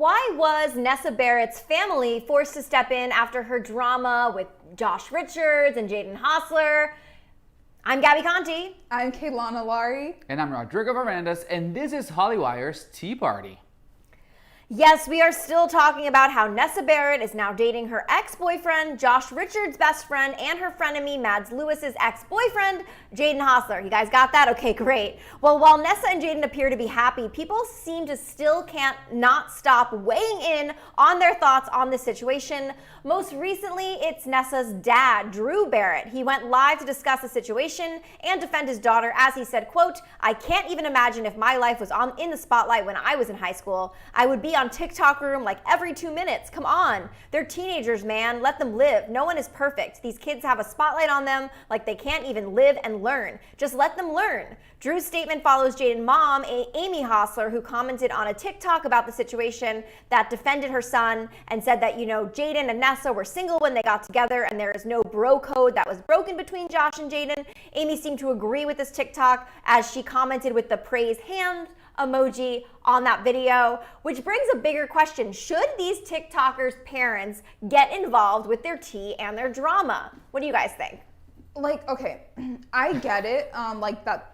Why was Nessa Barrett's family forced to step in after her drama with Josh Richards and Jaden Hossler? I'm Gabby Conti. I'm Kaylana Lari. And I'm Rodrigo Varandas, and this is Hollywire's Tea Party. Yes, we are still talking about how Nessa Barrett is now dating her ex-boyfriend, Josh Richards' best friend, and her frenemy, Mads Lewis's ex-boyfriend, Jaden Hossler. You guys got that? Okay, great. Well, while Nessa and Jaden appear to be happy, people seem to still can't not stop weighing in on their thoughts on the situation. Most recently, it's Nessa's dad, Drew Barrett. He went live to discuss the situation and defend his daughter as he said, quote, "I can't even imagine if my life was in the spotlight when I was in high school. I would be on TikTok room like every 2 minutes. Come on. They're teenagers, man. Let them live. No one is perfect. These kids have a spotlight on them like they can't even live and learn. Just let them learn." Drew's statement follows Jaden's mom, Amy Hossler, who commented on a TikTok about the situation that defended her son and said that, Jaden and Nessa were single when they got together and there is no bro code that was broken between Josh and Jaden. Amy seemed to agree with this TikTok as she commented with the praise hand emoji on that video, which brings a bigger question. Should these TikTokers' parents get involved with their tea and their drama? What do you guys think? Okay, I get it, that,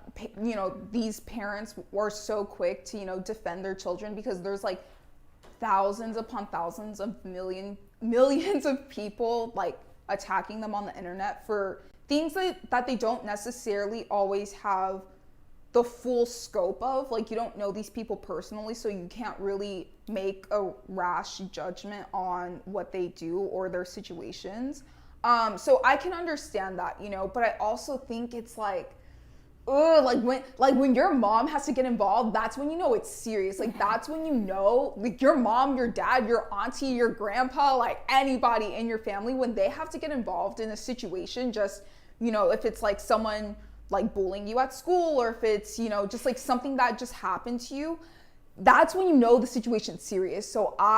these parents were so quick to, defend their children because there's thousands upon thousands of millions of people attacking them on the internet for things that they don't necessarily always have the full scope of. You don't know these people personally, so you can't really make a rash judgment on what they do or their situations. So I can understand that, but I also think it's when your mom has to get involved, that's when it's serious. That's when your mom, your dad, your auntie, your grandpa, anybody in your family, when they have to get involved in a situation, just, if it's someone bullying you at school, or if it's, just something that just happened to you, that's when the situation's serious. So But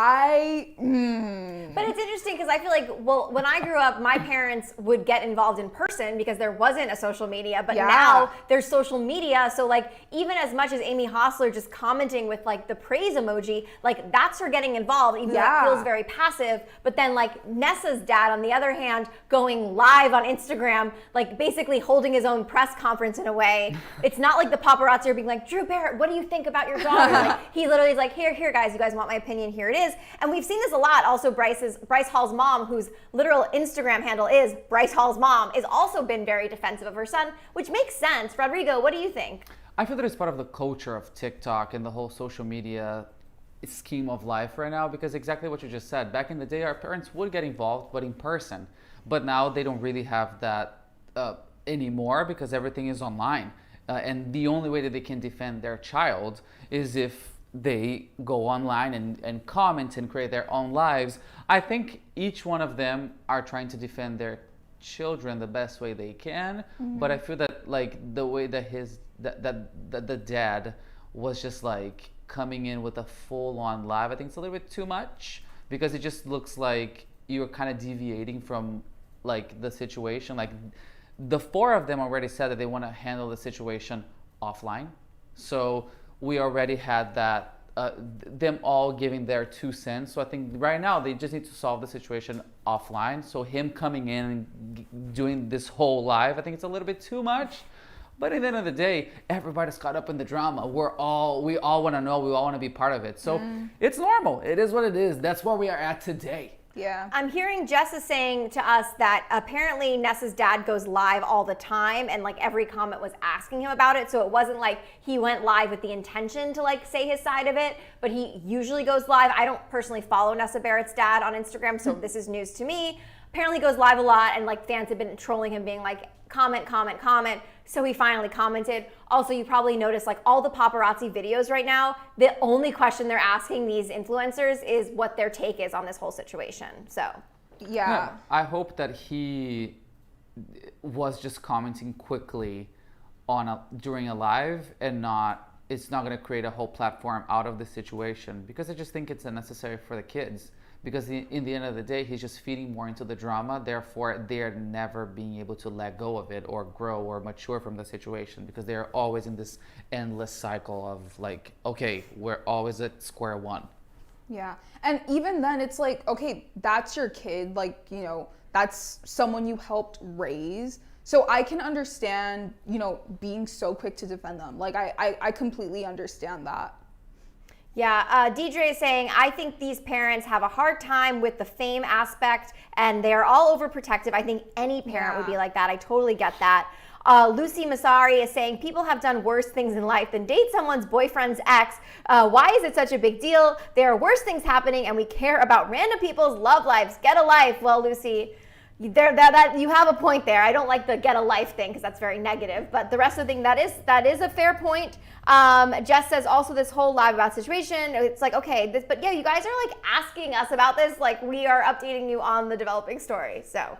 it's interesting because I feel when I grew up, my parents would get involved in person because there wasn't a social media, but now there's social media. So even as much as Amy Hossler just commenting with the praise emoji, that's her getting involved, even though it feels very passive. But then Nessa's dad, on the other hand, going live on Instagram, basically holding his own press conference in a way. It's not the paparazzi are being Drew Barrett, what do you think about your daughter? He literally is here guys, you guys want my opinion, here it is. And we've seen this a lot. Also, Bryce Hall's mom, whose literal Instagram handle is Bryce Hall's mom, has also been very defensive of her son, which makes sense. Rodrigo, what do you think? I feel that it's part of the culture of TikTok and the whole social media scheme of life right now, because exactly what you just said. Back in the day, our parents would get involved, but in person. But now they don't really have that anymore because everything is online. And the only way that they can defend their child is if they go online and comment and create their own lives. I think each one of them are trying to defend their children the best way they can. But I feel that the way that the dad was just coming in with a full-on live, I think it's a little bit too much, because it just looks like you're kind of deviating from the situation. The four of them already said that they want to handle the situation offline. So we already had that, them all giving their 2 cents. So I think right now they just need to solve the situation offline. So him coming in and doing this whole live, I think it's a little bit too much. But at the end of the day, everybody's caught up in the drama. We all want to know, we all want to be part of it. So it's normal. It is what it is. That's where we are at today. Yeah. I'm hearing Jess is saying to us that apparently Nessa's dad goes live all the time, and every comment was asking him about it. So it wasn't he went live with the intention to say his side of it, but he usually goes live. I don't personally follow Nessa Barrett's dad on Instagram, so this is news to me. Apparently he goes live a lot, and fans have been trolling him, being comment. So he finally commented. Also, you probably noticed all the paparazzi videos right now, the only question they're asking these influencers is what their take is on this whole situation. So yeah. I hope that he was just commenting quickly during a live, and it's not going to create a whole platform out of the situation, because I just think it's unnecessary for the kids. Because in the end of the day, he's just feeding more into the drama. Therefore, they're never being able to let go of it or grow or mature from the situation, because they're always in this endless cycle of okay, we're always at square one. Yeah. And even then it's like, okay, that's your kid, like, you know, that's someone you helped raise. So I can understand, you know, being so quick to defend them. Like I completely understand that. Yeah, DJ is saying, I think these parents have a hard time with the fame aspect and they're all overprotective. I think any parent would be like that. I totally get that. Lucy Masari is saying, people have done worse things in life than date someone's boyfriend's ex. Why is it such a big deal? There are worse things happening and we care about random people's love lives. Get a life. Well, Lucy, that you have a point there. I don't like the get a life thing because that's very negative, but the rest of the thing, that is a fair point. Jess says also this whole live about situation, it's like, okay, but yeah, you guys are like asking us about this, like we are updating you on the developing story. So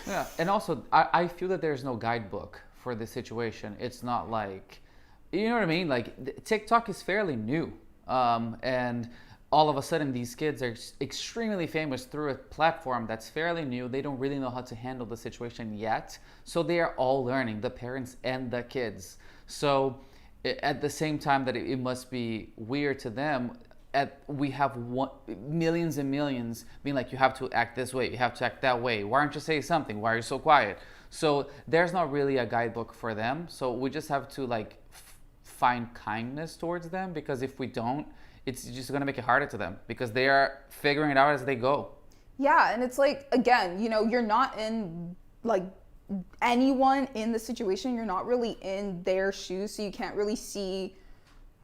yeah, and also I feel that there's no guidebook for this situation. It's not like, you know what I mean? Like TikTok is fairly new, and all of a sudden these kids are extremely famous through a platform that's fairly new. They don't really know how to handle the situation yet. So they are all learning, the parents and the kids. So at the same time that it must be weird to them, we have millions and millions being like, you have to act this way, you have to act that way. Why aren't you saying something? Why are you so quiet? So there's not really a guidebook for them. So we just have to like find kindness towards them, because if we don't, it's just going to make it harder to them because they are figuring it out as they go. Yeah, and it's like, again, you know, you're not in like anyone in the situation, you're not really in their shoes, so you can't really see.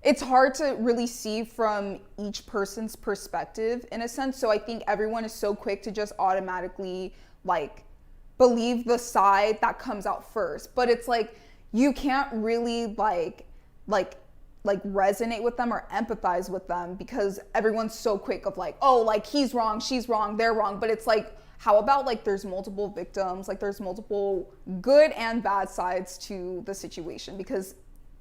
It's hard to really see from each person's perspective in a sense. So I think everyone is so quick to just automatically like believe the side that comes out first. But it's like you can't really like resonate with them or empathize with them because everyone's so quick of like, oh, like he's wrong, she's wrong, they're wrong. But it's like, how about like there's multiple victims, like there's multiple good and bad sides to the situation, because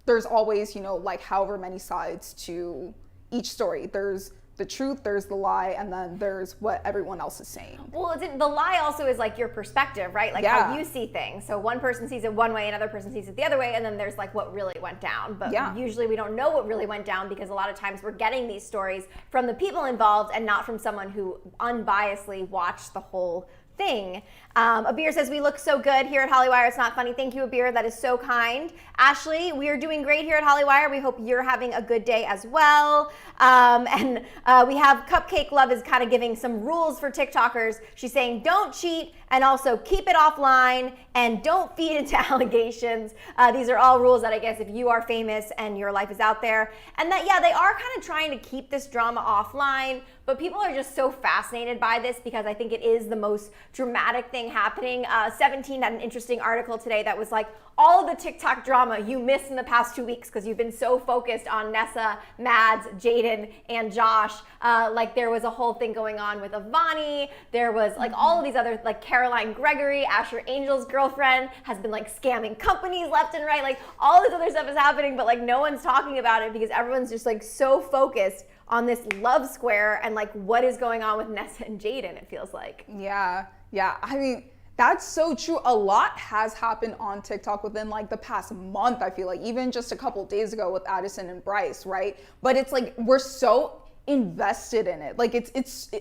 there's always, you know, like however many sides to each story. There's the truth, there's the lie, and then there's what everyone else is saying. Well, the lie also is like your perspective, right? Like how you see things. So one person sees it one way, another person sees it the other way, and then there's like what really went down. But usually we don't know what really went down because a lot of times we're getting these stories from the people involved and not from someone who unbiasedly watched the whole thing. Abir says, we look so good here at Hollywire. It's not funny. Thank you, Abir. That is so kind. Ashley, we are doing great here at Hollywire. We hope you're having a good day as well. And we have Cupcake Love is kind of giving some rules for TikTokers. She's saying, don't cheat, and also keep it offline, and don't feed into allegations. These are all rules that I guess if you are famous and your life is out there, and that, yeah, they are kind of trying to keep this drama offline, but people are just so fascinated by this because I think it is the most dramatic thing happening. 17 had an interesting article today that was like, all of the TikTok drama you missed in the past 2 weeks because you've been so focused on Nessa, Mads, Jaden, and Josh. Like there was a whole thing going on with Avani. There was like all of these other, like Caroline Gregory, Asher Angel's girlfriend, has been like scamming companies left and right. Like all this other stuff is happening, but like no one's talking about it because everyone's just like so focused on this love square and like what is going on with Nessa and Jaden, it feels like. Yeah. I mean, that's so true. A lot has happened on TikTok within like the past month, I feel like, even just a couple of days ago with Addison and Bryce, right? But it's like we're so invested in it. Like it's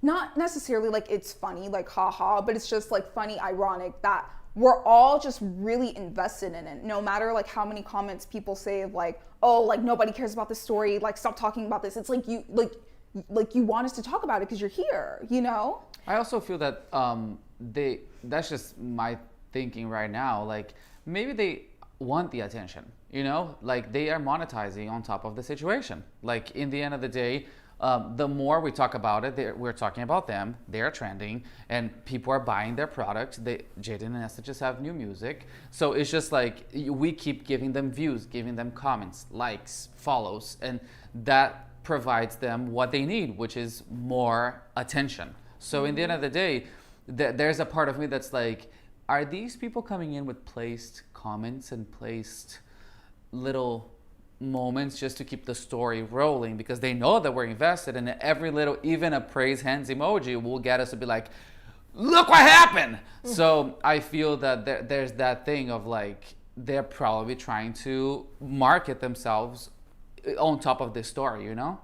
not necessarily like it's funny, like haha, but it's just like funny, ironic that we're all just really invested in it. No matter like how many comments people say of like, oh, like nobody cares about this story, like stop talking about this. It's like you want us to talk about it because you're here, you know? I also feel that that's just my thinking right now. Like maybe they want the attention, you know, like they are monetizing on top of the situation. Like in the end of the day, the more we talk about it, we're talking about them, they're trending, and people are buying their products. Jaden and Nessa just have new music. So it's just like we keep giving them views, giving them comments, likes, follows, and that provides them what they need, which is more attention. So in the end of the day, there's a part of me that's like, are these people coming in with placed comments and placed little moments just to keep the story rolling because they know that we're invested, and every little, even a praise hands emoji will get us to be like, look what happened. So I feel that there's that thing of like, they're probably trying to market themselves on top of this story, you know?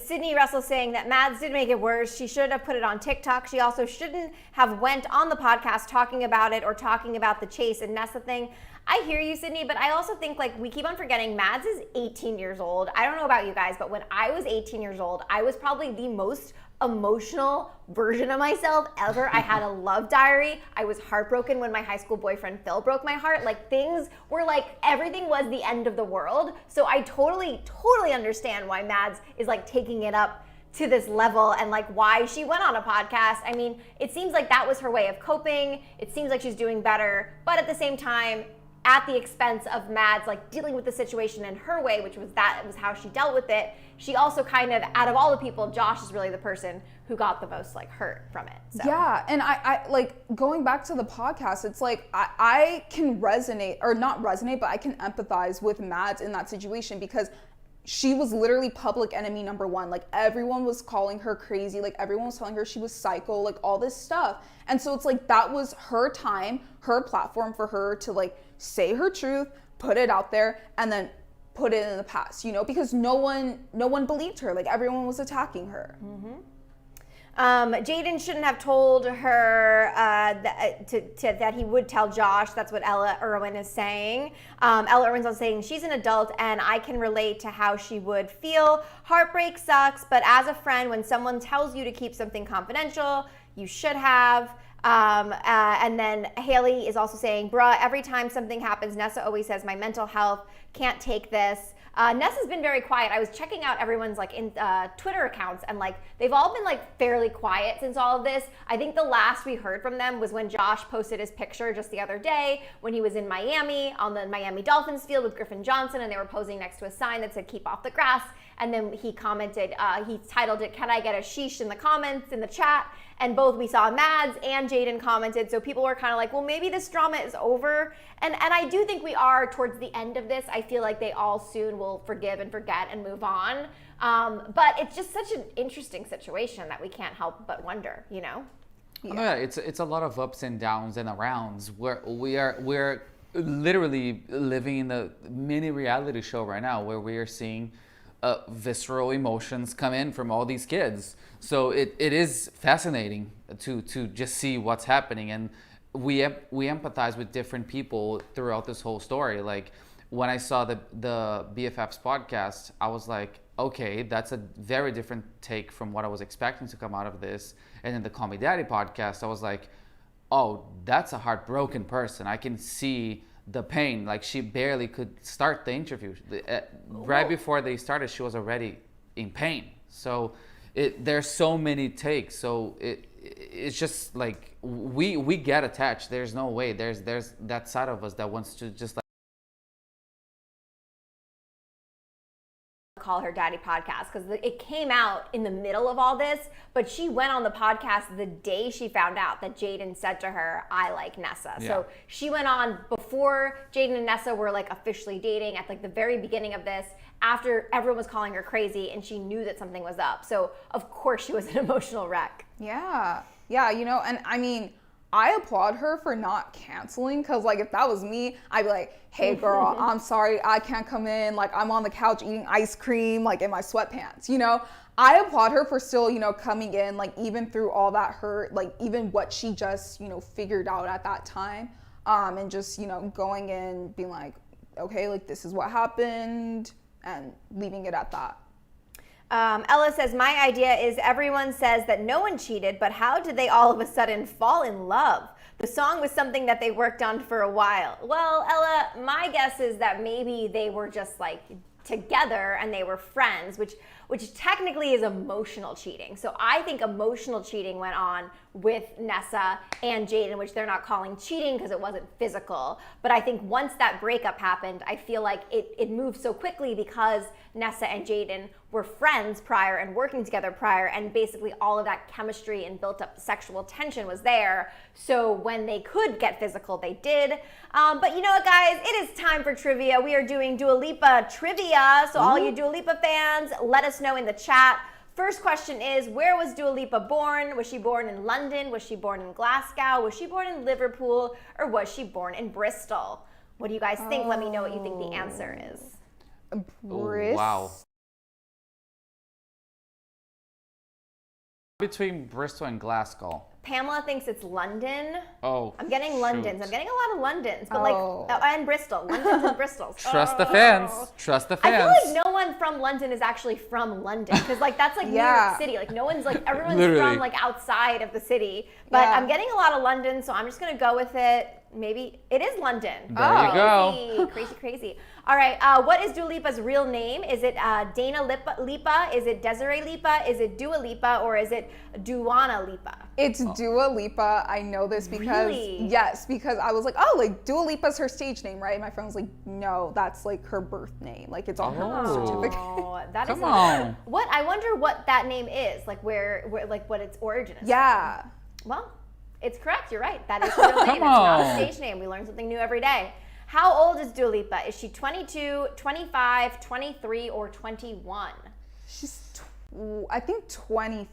Sydney Russell saying that Mads did make it worse. She should have put it on TikTok. She also shouldn't have went on the podcast talking about it or talking about the Chase and Nessa thing. I hear you, Sydney, but I also think like we keep on forgetting Mads is 18 years old. I don't know about you guys, but when I was 18 years old, I was probably the most emotional version of myself ever. I had a love diary. I was heartbroken when my high school boyfriend Phil broke my heart. Like things were like, everything was the end of the world. So I totally understand why Mads is like taking it up to this level and like why she went on a podcast. I mean, it seems like that was her way of coping. It seems like she's doing better, but at the same time, at the expense of Mads like dealing with the situation in her way, which was how she dealt with it. She also kind of, out of all the people, Josh is really the person who got the most like hurt from it. So. Yeah, and I like going back to the podcast, it's like I can resonate, or not resonate, but I can empathize with Mads in that situation because she was literally public enemy number one. Like everyone was calling her crazy. Like everyone was telling her she was psycho, like all this stuff. And so it's like that was her time, her platform for her to like say her truth, put it out there, and then put it in the past, you know, because no one believed her. Like everyone was attacking her. Jaden shouldn't have told her that he would tell Josh. That's what Ella Irwin is saying. Ella Irwin's also saying she's an adult and I can relate to how she would feel. Heartbreak sucks, but as a friend, when someone tells you to keep something confidential, you should have. And then Haley is also saying, bruh, every time something happens, Nessa always says, my mental health, can't take this. Nessa's been very quiet. I was checking out everyone's like Twitter accounts and like they've all been like fairly quiet since all of this. I think the last we heard from them was when Josh posted his picture just the other day when he was in Miami on the Miami Dolphins field with Griffin Johnson and they were posing next to a sign that said keep off the grass. And then he commented, he titled it, can I get a sheesh in the comments in the chat? And both we saw Mads and Jaden commented. So people were kind of like, well, maybe this drama is over. And I do think we are towards the end of this. I feel like they all soon will forgive and forget and move on. But it's just such an interesting situation that we can't help but wonder, you know? Yeah, it's a lot of ups and downs and arounds. We're literally living in a mini reality show right now where we are seeing visceral emotions come in from all these kids. So it is fascinating to just see what's happening, and we empathize with different people throughout this whole story. Like when I saw the BFFs podcast, I was like, okay, that's a very different take from what I was expecting to come out of this. And in the Call Me Daddy podcast, I was like, oh, that's a heartbroken person. I can see the pain. Like she barely could start the interview. Right before they started, she was already in pain. So there's so many takes. So it's just like we get attached. There's no way. There's that side of us that wants to just like Call Her Daddy podcast because it came out in the middle of all this, but she went on the podcast the day she found out that Jaden said to her, I like Nessa. Yeah. So she went on before Jaden and Nessa were like officially dating at like the very beginning of this, after everyone was calling her crazy and she knew that something was up. So of course she was an emotional wreck. Yeah, you know, and I mean, I applaud her for not canceling, because like if that was me, I'd be like, hey girl, I'm sorry, I can't come in, like I'm on the couch eating ice cream, like in my sweatpants, you know? I applaud her for still, you know, coming in, like even through all that hurt, like even what she just, you know, figured out at that time, and just, you know, going in, being like, okay, like this is what happened, and leaving it at that. Ella says, my idea is everyone says that no one cheated, but how did they all of a sudden fall in love? The song was something that they worked on for a while. Well, Ella, my guess is that maybe they were just like together and they were friends, which technically is emotional cheating. So I think emotional cheating went on with Nessa and Jaden, which they're not calling cheating because it wasn't physical. But I think once that breakup happened, I feel like it moved so quickly because Nessa and Jaden were friends prior and working together prior, and basically all of that chemistry and built up sexual tension was there. So when they could get physical, they did. But you know what, guys? It is time for trivia. We are doing Dua Lipa trivia. So all you Dua Lipa fans, let us know in the chat. First question is, where was Dua Lipa born? Was she born in London? Was she born in Glasgow? Was she born in Liverpool? Or was she born in Bristol? What do you guys think? Let me know what you think the answer is. Bristol. Wow. Between Bristol and Glasgow. Pamela thinks it's London. Oh, I'm getting shoot. Londons. I'm getting a lot of Londons, but Oh. and Bristol. Londons and Bristols. Trust the fans. Trust the I fans. feel like no one from London is actually from London because like that's like New Yeah. York City. Like no one's like everyone's Literally. from like outside of the city. But Yeah. I'm getting a lot of London, so I'm just gonna go with it. Maybe it is London. There you go. Crazy, crazy. All right. What is Dua Lipa's real name? Is it Dana Lipa? Is it Desiree Lipa? Is it Dua Lipa? Or is it Duana Lipa? It's Dua Lipa. I know this because Really? yes, because I was like, oh, like Dua Lipa's her stage name, right? And my friend was like, no, that's like her birth name. Like it's on her Oh. certificate. Oh, that Come is on. What I wonder what that name is, like where like what its origin is. Yeah. Well, it's correct. You're right. That is her real name. Come It's not a on. stage name. We learn something new every day. How old is Dua Lipa? Is she 22, 25, 23, or 21? She's, I think 25.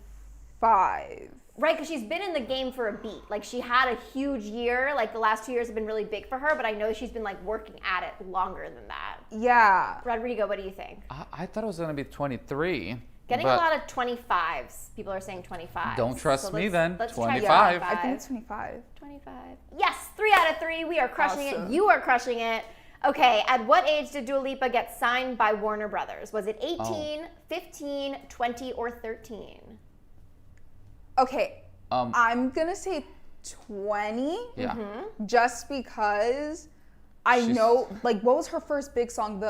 Right, because she's been in the game for a beat. Like she had a huge year. Like the last 2 years have been really big for her, but I know she's been like working at it longer than that. Yeah. Rodrigo, what do you think? I thought it was gonna be 23. Getting but a lot of 25s. People are saying 25. Don't trust me then. Let's 25. try I think it's 25. 25. Yes, 3 out of 3. We are crushing Awesome. it. You are crushing it. Okay, at what age did Dua Lipa get signed by Warner Brothers? Was it 18, 15, 20, or 13? Okay. Um, I'm going to say 20 yeah. Mm-hmm. just because I She's- know, like, what was her first big song?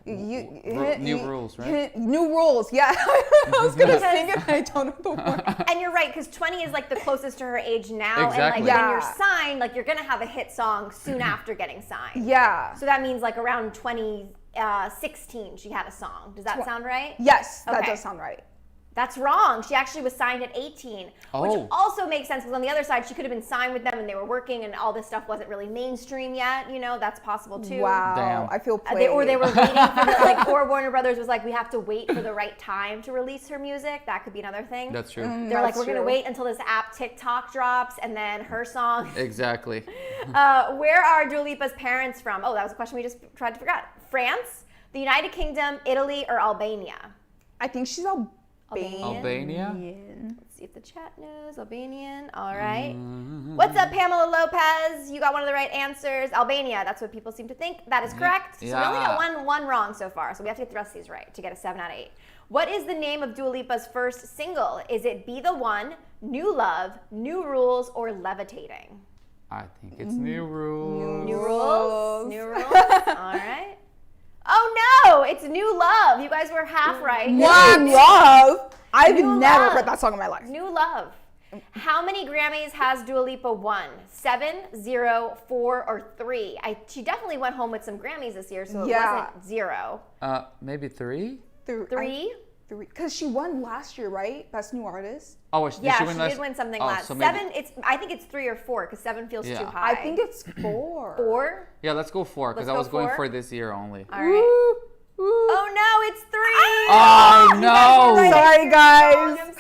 New Rules, right? New Rules, yeah. I was going to Because- sing it, and I don't know the word. And you're right, because 20 is like the closest to her age now. Exactly. And like when Yeah. you're signed, like you're gonna have a hit song soon after getting signed. Yeah. So that means like around 2016 she had a song. Does that sound right? Yes, that Okay. does sound right. That's wrong. She actually was signed at 18, which Oh. also makes sense because on the other side, she could have been signed with them and they were working and all this stuff wasn't really mainstream yet. You know, that's possible too. Wow. Damn. I feel played. They were waiting for the, like, or Warner Brothers was like, we have to wait for the right time to release her music. That could be another thing. That's true. They're like, That's we're going to true. wait until this app TikTok drops and then her song. Exactly. Where are Dua Lipa's parents from? Oh, that was a question we just tried to forget. France, the United Kingdom, Italy, or Albania? I think she's Albanian. Albania? Let's see if the chat knows. Albanian. All right. What's up, Pamela Lopez? You got one of the right answers. Albania. That's what people seem to think. That is correct. So we only got one wrong so far. So we have to get the rest of these right to get a 7 out of 8. What is the name of Dua Lipa's first single? Is it Be the One, New Love, New Rules, or Levitating? I think it's New Rules. New Rules. New Rules. All right. Oh no, it's New Love. You guys were half right. New Love. I've New never Love. heard that song in my life. New Love. How many Grammys has Dua Lipa won? 7, 0, 4, or 3? She definitely went home with some Grammys this year, so it wasn't 0. Maybe 3? 3? Because she won last year, right? Best New Artist. Oh, did Yeah, she win she last? did win something Oh, last. so maybe- 7, I think it's 3 or 4, because 7 feels Yeah. too high. I think it's 4. 4? Yeah, let's go 4 because Let's I go was going 4? for this year only. All right. Ooh. Oh no, it's 3! Oh You guys were no! right. Sorry, You're guys. wrong. I'm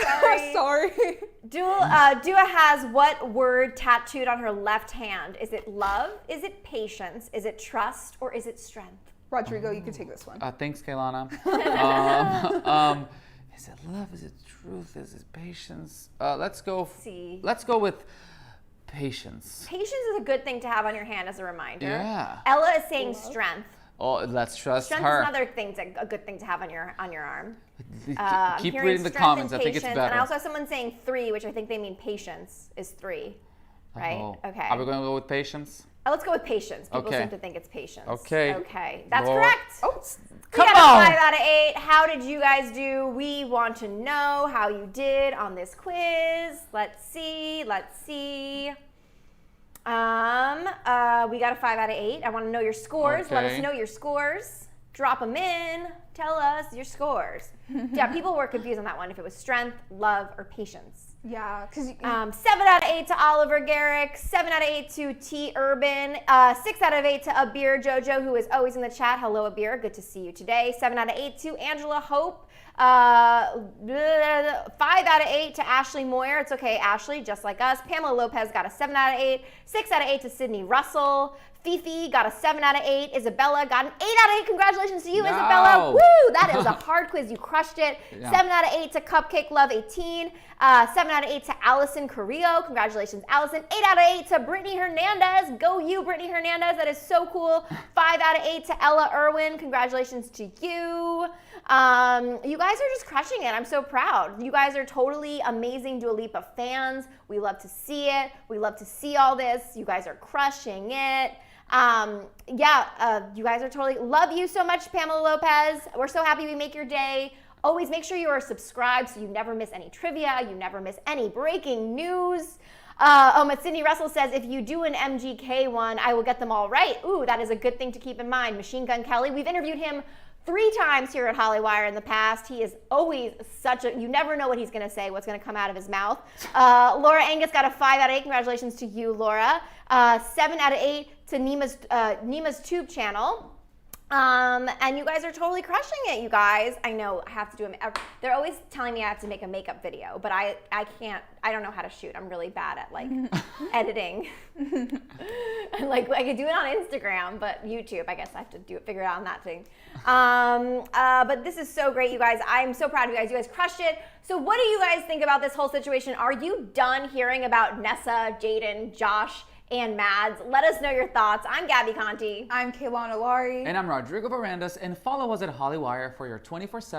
sorry. Sorry. Dua has what word tattooed on her left hand? Is it love? Is it patience? Is it trust? Or is it strength? Rodrigo, you can take this one. Thanks, Kaylana. Is it love? Is it truth? Is it patience? Let's go. See. Let's go with patience. Patience is a good thing to have on your hand as a reminder. Yeah. Ella is saying strength. Oh, let's trust Strength her. is another thing, a good thing to have on your arm. Keep I'm hearing reading the strength comments. I and think it's patience, better. And I also have someone saying 3, which I think they mean patience is 3. Right? Oh. Okay. Are we going to go with patience? Let's go with patience. People Okay. seem to think it's patience. Okay. Okay. That's Lord. correct. Oh, We Come got a on. 5 out of 8. How did you guys do? We want to know how you did on this quiz. Let's see. We got a 5 out of 8. I want to know your scores. Let us Okay. know your scores. Drop them in. Tell us your scores. Yeah, people were confused on that one if it was strength, love, or patience. yeah, because 7 out of 8 to Oliver Garrick, 7 out of 8 to T Urban, 6 out of 8 to Abir Jojo, who is always in the chat. Hello, Abir. Good to see you today. 7 out of 8 to Angela Hope. 5 out of 8 to Ashley Moyer. It's okay, Ashley, just like us. Pamela Lopez got a 7 out of 8. 6 out of 8 to Sydney Russell. Fifi got a 7 out of 8. Isabella got an 8 out of 8. Congratulations to you, No. Isabella. Woo! That is a hard quiz. You crushed it. Yeah. 7 out of 8 to Cupcake Love 18. 7 out of 8 to Allison Carrillo. Congratulations, Allison. 8 out of 8 to Brittany Hernandez. Go you, Brittany Hernandez. That is so cool. 5 out of 8 to Ella Irwin. Congratulations to you. You guys are just crushing it. I'm so proud. You guys are totally amazing Dua Lipa fans. We love to see it. We love to see all this. You guys are crushing it. You guys are totally, love you so much, Pamela Lopez. We're so happy we make your day. Always make sure you are subscribed so you never miss any trivia, you never miss any breaking news. But Sydney Russell says, if you do an MGK one, I will get them all right. Ooh, that is a good thing to keep in mind. Machine Gun Kelly, we've interviewed him 3 times here at Hollywire in the past. He is always you never know what he's going to say, what's going to come out of his mouth. Laura Angus got a 5 out of 8. Congratulations to you, Laura. 7 out of 8 to Nima's Tube channel. And you guys are totally crushing it, you guys. I know I have to do them. They're always telling me I have to make a makeup video, but I can't. I don't know how to shoot. I'm really bad at like editing. Like I could do it on Instagram, but YouTube, I guess I have to figure it out on that thing. But this is so great, you guys. I'm so proud of you guys. You guys crushed it. So what do you guys think about this whole situation? Are you done hearing about Nessa, Jaden, Josh, and Mads? Let us know your thoughts. I'm Gabby Conti. I'm Kaylana Lari. And I'm Rodrigo Varandas, and follow us at Hollywire for your 24/7